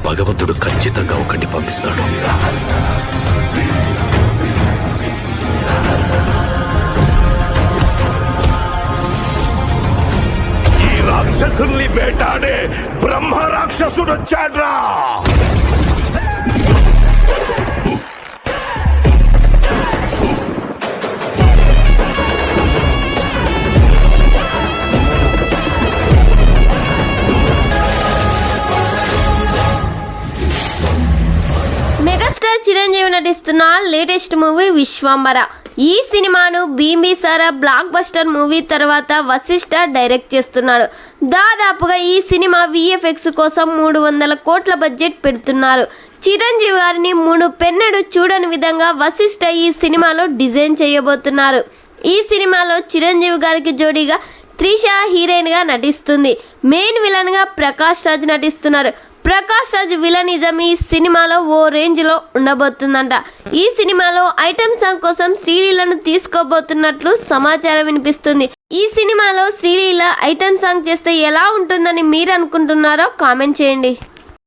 భగవంతుడు ఖచ్చితంగా ఒకటి పంపిస్తాడు. ఈ రాక్షసుల్ని వేటాడే బ్రహ్మ రాక్షసుడు వచ్చాడ్రా. మెగాస్టార్ చిరంజీవి నటిస్తున్న లేటెస్ట్ మూవీ విశ్వంబర. ఈ సినిమాను బింబిసారా బ్లాక్ బస్టర్ మూవీ తర్వాత వశిష్ఠ డైరెక్ట్ చేస్తున్నాడు. దాదాపుగా ఈ సినిమా విఎఫ్ఎక్స్ కోసం 300 కోట్ల బడ్జెట్ పెడుతున్నారు. చిరంజీవి గారిని పెన్నెడు చూడని విధంగా వశిష్ఠ ఈ సినిమాలో డిజైన్ చేయబోతున్నారు. ఈ సినిమాలో చిరంజీవి గారికి జోడీగా త్రిష హీరోయిన్ గా నటిస్తుంది. మెయిన్ విలన్ గా ప్రకాష్ రాజ్ నటిస్తున్నారు. ప్రకాష్ రాజ్ విలనిజం ఈ సినిమాలో ఓ రేంజ్ లో ఉండబోతుందంట. ఈ సినిమాలో ఐటమ్ సాంగ్ కోసం శ్రీలీలను తీసుకోబోతున్నట్లు సమాచారం వినిపిస్తుంది. ఈ సినిమాలో శ్రీలీల ఐటమ్ సాంగ్ చేస్తే ఎలా ఉంటుందని మీరు అనుకుంటున్నారో కామెంట్ చేయండి.